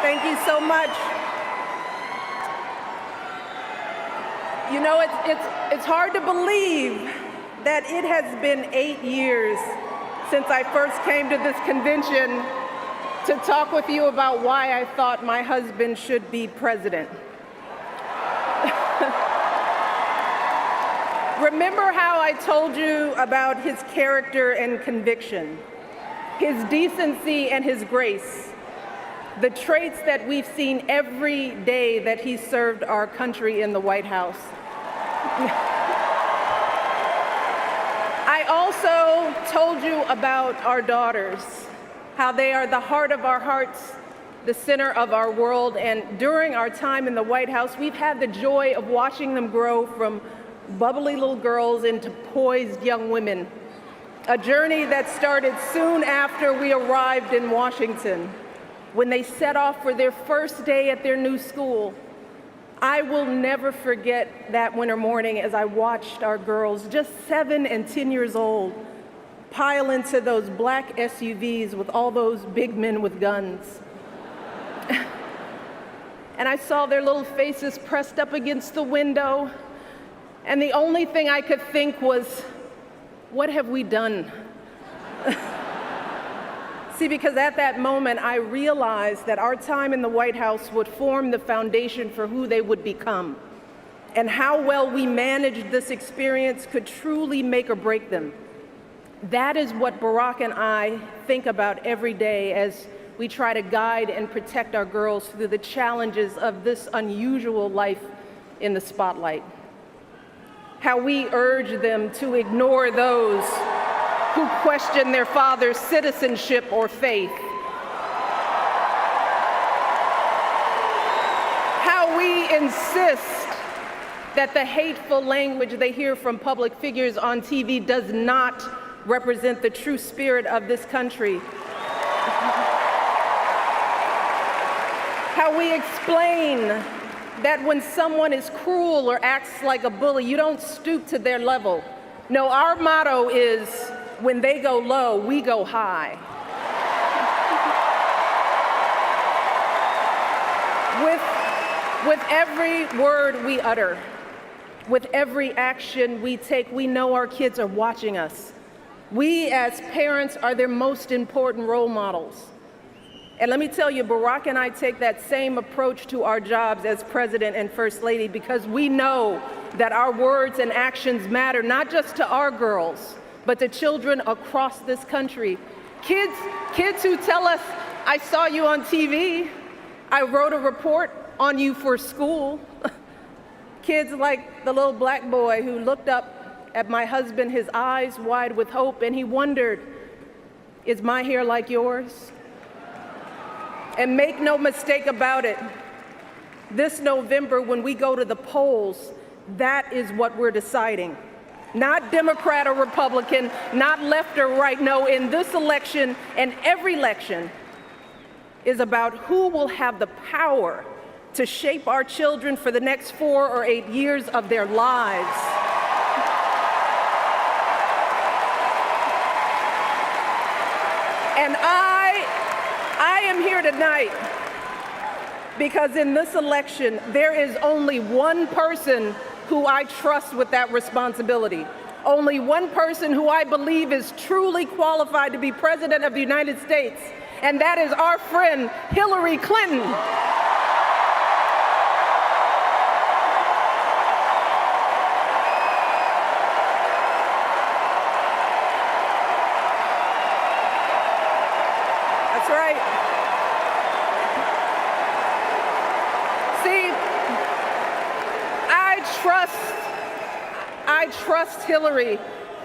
Thank you so much. You know, it's hard to believe that it has been 8 years since I first came to this convention to talk with you about why I thought my husband should be president. Remember how I told you about his character and conviction, his decency and his grace, the traits that we've seen every day that he served our country in the White House. I also told you about our daughters, how they are the heart of our hearts, the center of our world, and during our time in the White House, we've had the joy of watching them grow from bubbly little girls into poised young women, a journey that started soon after we arrived in Washington, when they set off for their first day at their new school. I will never forget that winter morning as I watched our girls, just 7 and 10 years old, pile into those black SUVs with all those big men with guns. And I saw their little faces pressed up against the window, and the only thing I could think was, what have we done? See, because at that moment, I realized that our time in the White House would form the foundation for who they would become, and how well we managed this experience could truly make or break them. That is what Barack and I think about every day as we try to guide and protect our girls through the challenges of this unusual life in the spotlight. How we urge them to ignore those who question their father's citizenship or faith. How we insist that the hateful language they hear from public figures on TV does not represent the true spirit of this country. How we explain that when someone is cruel or acts like a bully, you don't stoop to their level. No, our motto is, when they go low, we go high. With every word we utter, with every action we take, we know our kids are watching us. We as parents are their most important role models. And let me tell you, Barack and I take that same approach to our jobs as President and First Lady, because we know that our words and actions matter, not just to our girls, but to children across this country. Kids who tell us, I saw you on TV, I wrote a report on you for school. Kids like the little black boy who looked up at my husband, his eyes wide with hope, and he wondered, is my hair like yours? And make no mistake about it, this November when we go to the polls, that is what we're deciding. Not Democrat or Republican, not left or right. No, in this election and every election is about who will have the power to shape our children for the next 4 or 8 years of their lives. And I am here tonight because in this election, there is only one person who I trust with that responsibility. Only one person who I believe is truly qualified to be President of the United States, and that is our friend, Hillary Clinton. That's right. See, I trust Hillary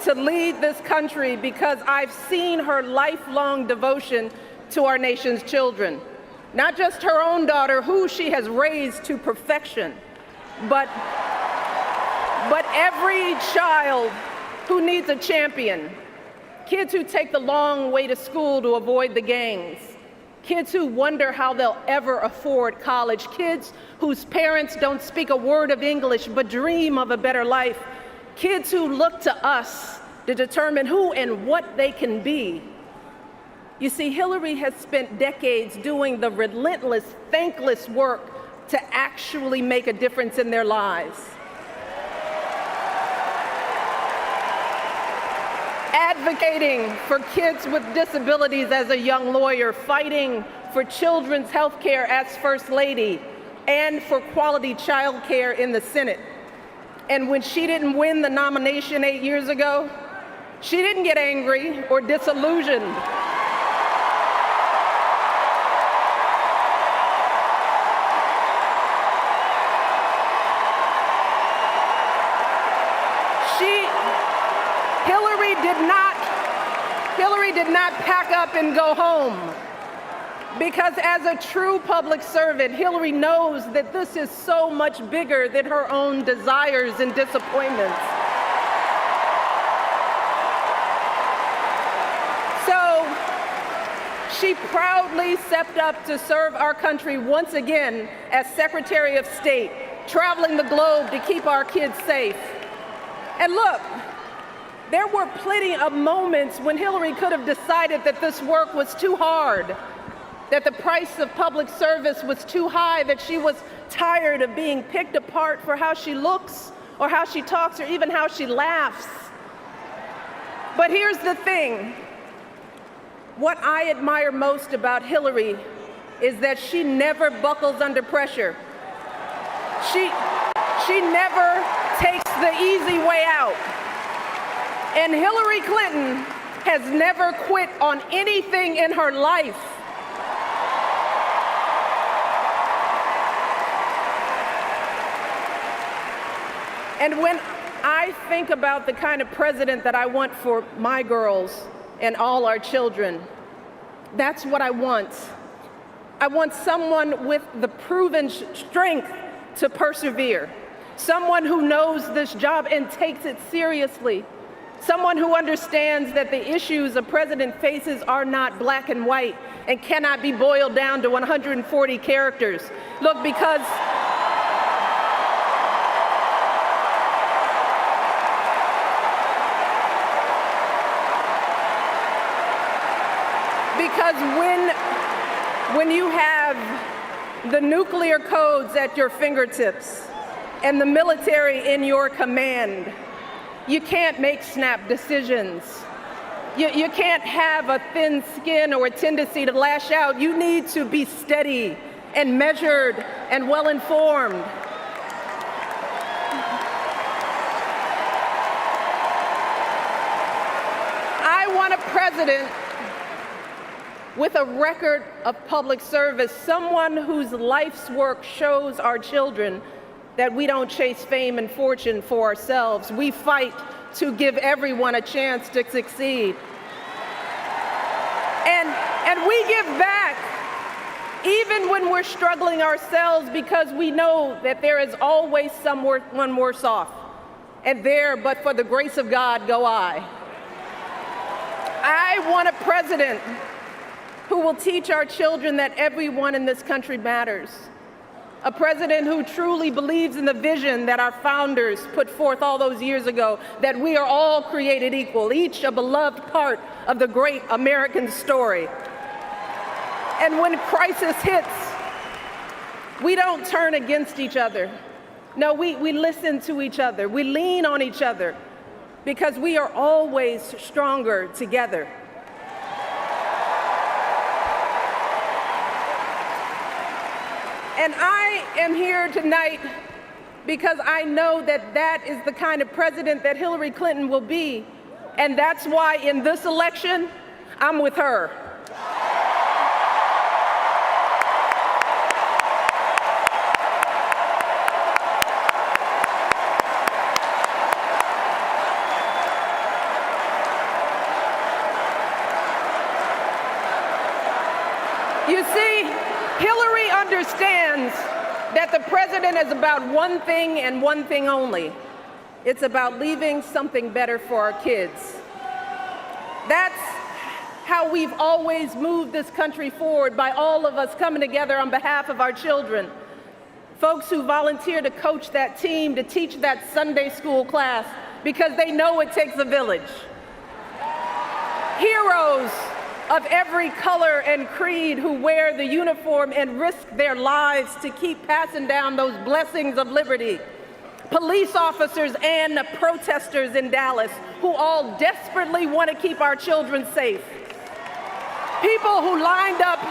to lead this country because I've seen her lifelong devotion to our nation's children. Not just her own daughter, who she has raised to perfection, but every child who needs a champion. Kids who take the long way to school to avoid the gangs. Kids who wonder how they'll ever afford college. Kids whose parents don't speak a word of English but dream of a better life. Kids who look to us to determine who and what they can be. You see, Hillary has spent decades doing the relentless, thankless work to actually make a difference in their lives. Advocating for kids with disabilities as a young lawyer, fighting for children's health care as First Lady, and for quality child care in the Senate. And when she didn't win the nomination 8 years ago, she didn't get angry or disillusioned. Hillary did not pack up and go home, because as a true public servant, Hillary knows that this is so much bigger than her own desires and disappointments. So she proudly stepped up to serve our country once again as Secretary of State, traveling the globe to keep our kids safe. And look, there were plenty of moments when Hillary could have decided that this work was too hard, that the price of public service was too high, that she was tired of being picked apart for how she looks or how she talks or even how she laughs. But here's the thing. What I admire most about Hillary is that she never buckles under pressure. She never takes the easy way out. And Hillary Clinton has never quit on anything in her life. And when I think about the kind of president that I want for my girls and all our children, that's what I want. I want someone with the proven strength to persevere, someone who knows this job and takes it seriously, someone who understands that the issues a president faces are not black and white and cannot be boiled down to 140 characters. Look, because when you have the nuclear codes at your fingertips and the military in your command, you can't make snap decisions. You can't have a thin skin or a tendency to lash out. You need to be steady and measured and well-informed. I want a president with a record of public service, someone whose life's work shows our children that we don't chase fame and fortune for ourselves. We fight to give everyone a chance to succeed. And we give back even when we're struggling ourselves, because we know that there is always someone worse off. And there, but for the grace of God, go I. I want a president who will teach our children that everyone in this country matters. A president who truly believes in the vision that our founders put forth all those years ago, that we are all created equal, each a beloved part of the great American story. And when crisis hits, we don't turn against each other. No, we listen to each other. We lean on each other, because we are always stronger together. And I am here tonight because I know that that is the kind of president that Hillary Clinton will be. And that's why in this election, I'm with her. You see, Hillary understands that the president is about one thing and one thing only. It's about leaving something better for our kids. That's how we've always moved this country forward, by all of us coming together on behalf of our children. Folks who volunteer to coach that team, to teach that Sunday school class, because they know it takes a village. Heroes of every color and creed who wear the uniform and risk their lives to keep passing down those blessings of liberty. Police officers and protesters in Dallas who all desperately want to keep our children safe. People who lined up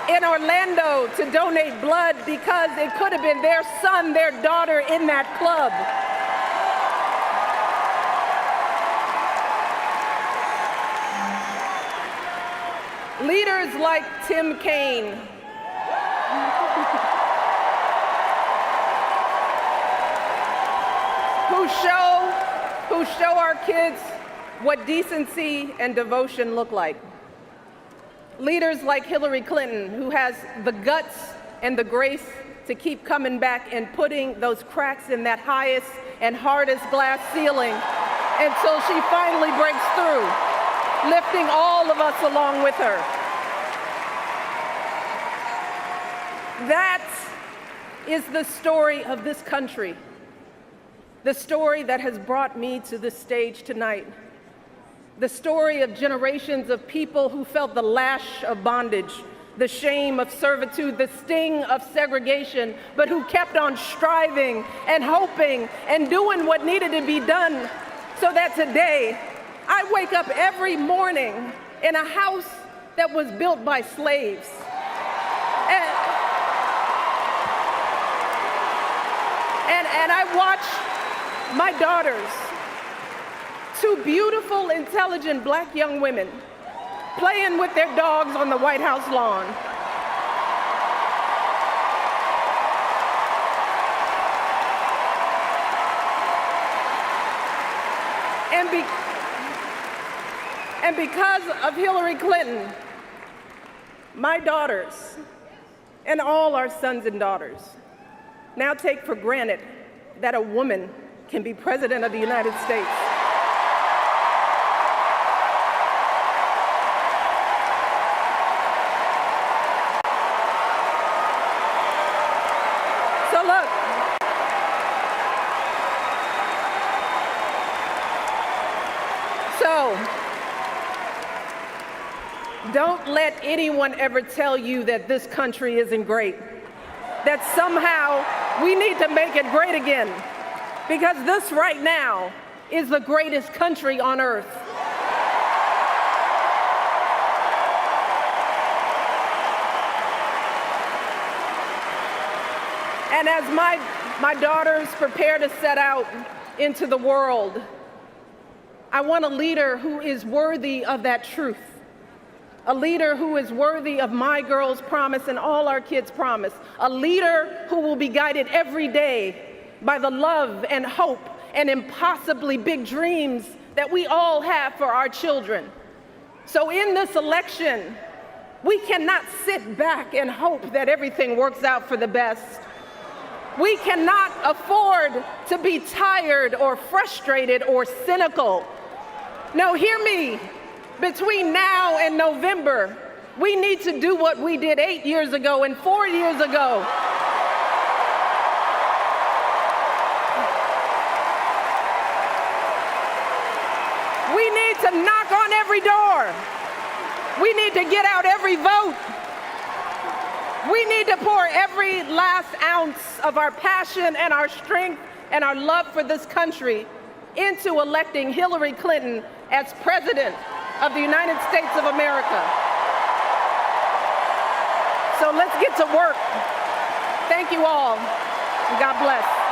in Orlando to donate blood because it could have been their son, their daughter in that club. Leaders like Tim Kaine, who show our kids what decency and devotion look like. Leaders like Hillary Clinton, who has the guts and the grace to keep coming back and putting those cracks in that highest and hardest glass ceiling until she finally breaks through, lifting all of us along with her. That is the story of this country, the story that has brought me to this stage tonight. The story of generations of people who felt the lash of bondage, the shame of servitude, the sting of segregation, but who kept on striving and hoping and doing what needed to be done so that today I wake up every morning in a house that was built by slaves. And I watch my daughters, two beautiful, intelligent black young women, playing with their dogs on the White House lawn. And because of Hillary Clinton, my daughters and all our sons and daughters now take for granted that a woman can be president of the United States. So look, don't let anyone ever tell you that this country isn't great, that somehow we need to make it great again, because this right now is the greatest country on earth. And as my daughters prepare to set out into the world, I want a leader who is worthy of that truth, a leader who is worthy of my girls' promise and all our kids' promise, a leader who will be guided every day by the love and hope and impossibly big dreams that we all have for our children. So in this election, we cannot sit back and hope that everything works out for the best. We cannot afford to be tired or frustrated or cynical. No, hear me. Between now and November, we need to do what we did 8 years ago and 4 years ago. We need to knock on every door. We need to get out every vote. We need to pour every last ounce of our passion and our strength and our love for this country into electing Hillary Clinton as President of the United States of America. So let's get to work. Thank you all, and God bless.